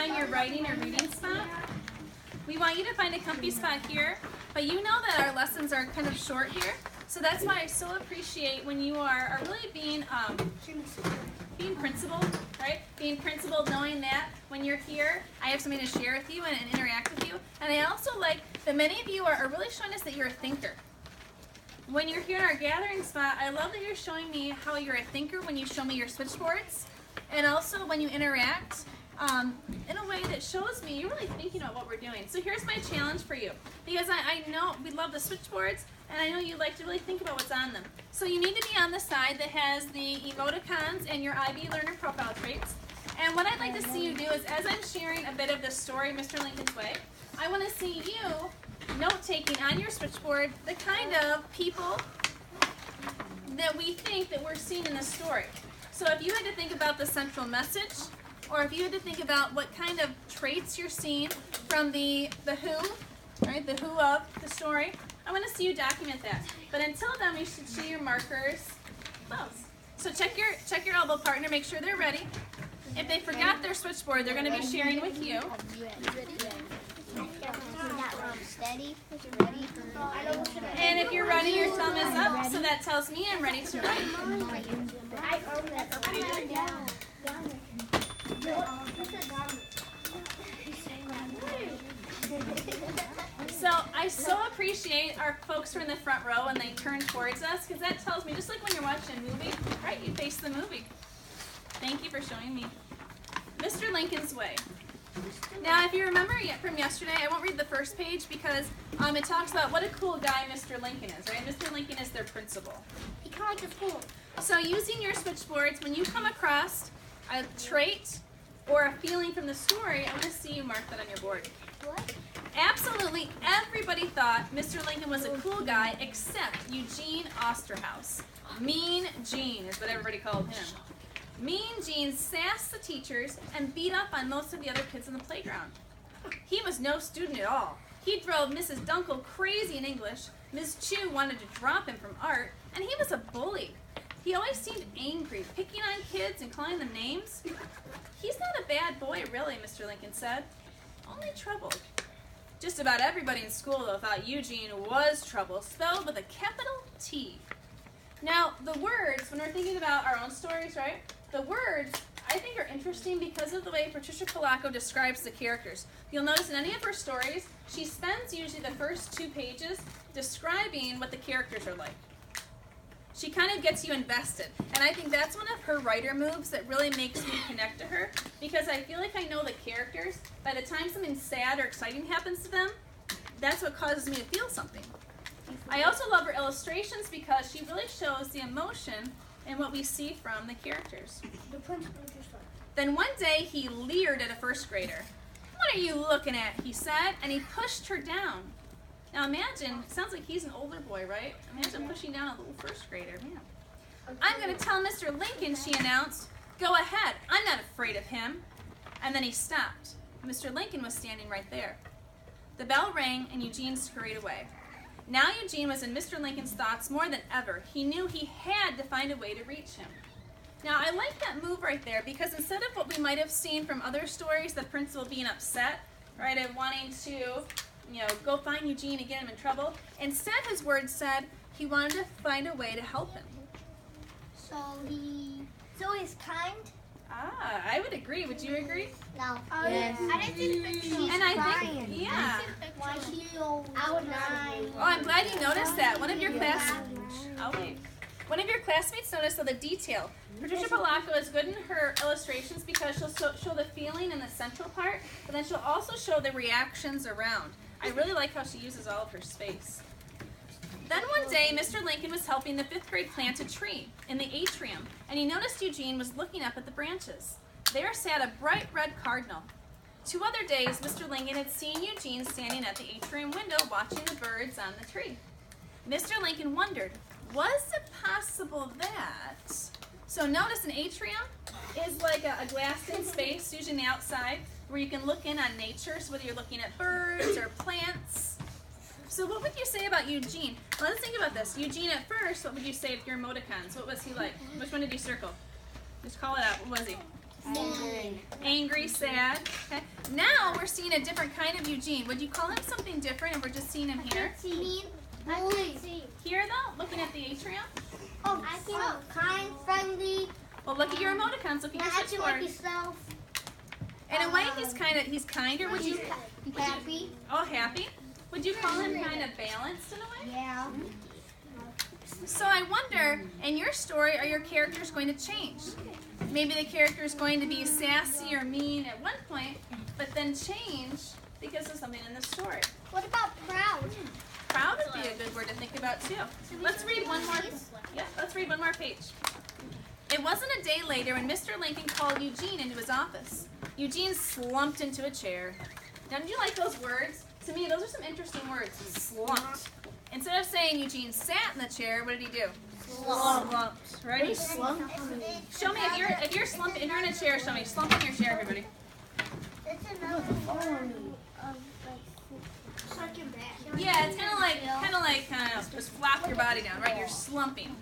find your writing or reading spot. We want you to find a comfy spot here, but you know that our lessons are kind of short here, so that's why I so appreciate when you are really being principled, right? Being principled, knowing that when you're here, I have something to share with you and interact with you. And I also like that many of you are really showing us that you're a thinker. When you're here in our gathering spot, I love that you're showing me how you're a thinker when you show me your switchboards, and also when you interact in a way that shows me you're really thinking about what we're doing. So here's my challenge for you, because I know we love the switchboards, and I know you like to really think about what's on them. So you need to be on the side that has the emoticons and your IB learner profile traits. And what I'd like to see you do is, as I'm sharing a bit of the story, Mr. Lincoln's Way, I want to see you note-taking on your switchboard the kind of people that we think that we're seeing in the story. So if you had to think about the central message, or if you had to think about what kind of traits you're seeing from the who, right, the who of the story, I want to see you document that. But until then, we should see your markers close. So check your elbow partner, make sure they're ready. If they forgot their switchboard, they're going to be sharing with you. And if you're ready, your thumb is up, so that tells me I'm ready to write. So I so appreciate our folks who are in the front row and they turn towards us, because that tells me, just like when you're watching a movie, right, you face the movie. Thank you for showing me. Mr. Lincoln's Way. Now, if you remember from yesterday, I won't read the first page because it talks about what a cool guy Mr. Lincoln is, right? Mr. Lincoln is their principal. He kind of like a fool. So using your switchboards, when you come across a trait or a feeling from the story, I want to see you mark that on your board. What? Absolutely everybody thought Mr. Lincoln was a cool guy except Eugene Osterhaus. Mean Gene is what everybody called him. Mean Gene sassed the teachers and beat up on most of the other kids in the playground. He was no student at all. He drove Mrs. Dunkel crazy in English, Ms. Chu wanted to drop him from art, and he was a bully. He always seemed angry, picking on kids and calling them names. He's not a bad boy, really, Mr. Lincoln said. Only troubled. Just about everybody in school, though, thought Eugene was trouble, spelled with a capital T. Now, the words, when we're thinking about our own stories, right? The words, I think, are interesting because of the way Patricia Polacco describes the characters. You'll notice in any of her stories, she spends usually the first 2 pages describing what the characters are like. She kind of gets you invested, and I think that's one of her writer moves that really makes me connect to her, because I feel like I know the characters. By the time something sad or exciting happens to them, that's what causes me to feel something. I also love her illustrations because she really shows the emotion in what we see from the characters. The principal just like. Then one day he leered at a first grader. "What are you looking at?" he said, and he pushed her down. Now imagine, it sounds like he's an older boy, right? Imagine pushing down a little first grader. Man. "I'm going to tell Mr. Lincoln," she announced. "Go ahead, I'm not afraid of him." And then he stopped. Mr. Lincoln was standing right there. The bell rang and Eugene scurried away. Now Eugene was in Mr. Lincoln's thoughts more than ever. He knew he had to find a way to reach him. Now I like that move right there, because instead of what we might have seen from other stories, the principal being upset, right, and wanting to, go find Eugene and get him in trouble, instead his words said he wanted to find a way to help him. So he's kind? Ah, I would agree. Would you agree? No. Yes. I didn't see the picture. And I think, yeah. Why he outlined. Oh, I'm glad you noticed that. One of your classmates noticed the detail. Patricia Polacco is good in her illustrations because she'll show the feeling in the central part, but then she'll also show the reactions around. I really like how she uses all of her space. Then one day, Mr. Lincoln was helping the 5th grade plant a tree in the atrium, and he noticed Eugene was looking up at the branches. There sat a bright red cardinal. 2 other days, Mr. Lincoln had seen Eugene standing at the atrium window watching the birds on the tree. Mr. Lincoln wondered, was it possible that... So notice an atrium is like a glassed-in space, usually on the outside, where you can look in on nature, so whether you're looking at birds or plants. So what would you say about Eugene? Well, let's think about this. Eugene at first, what would you say with your emoticons? What was he like? Which one did you circle? Just call it out. What was he? Angry, sad. Okay. Now we're seeing a different kind of Eugene. Would you call him something different and we're just seeing him here? Mean. Here though, looking at the atrium? Kind, friendly. Well, look at your emoticons. Look at your switch Like words. yourself. In a way, he's kinder. Would you? Happy. Oh, happy. Would you call him kind of balanced in a way? Yeah. So I wonder, in your story, are your characters going to change? Maybe the character is going to be sassy or mean at one point, but then change because of something in the story. What about proud? Proud would be a good word to think about too. Let's read one more. Yeah, let's read one more page. It wasn't a day later when Mr. Lincoln called Eugene into his office. Eugene slumped into a chair. Now, did you like those words? To me, those are some interesting words. Slumped. Instead of saying Eugene sat in the chair, what did he do? Slumped. Right? He slumped. Show me if you're slumping. If you're in a chair, show me. Slump in your chair, everybody. That's another form of sucking back. Yeah, it's kind of just flap your body down, right? You're slumping.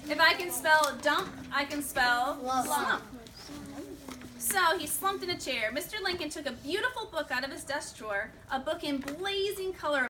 If I can spell dump, I can spell slump. So he slumped in a chair. Mr. Lincoln took a beautiful book out of his desk drawer, a book in blazing color.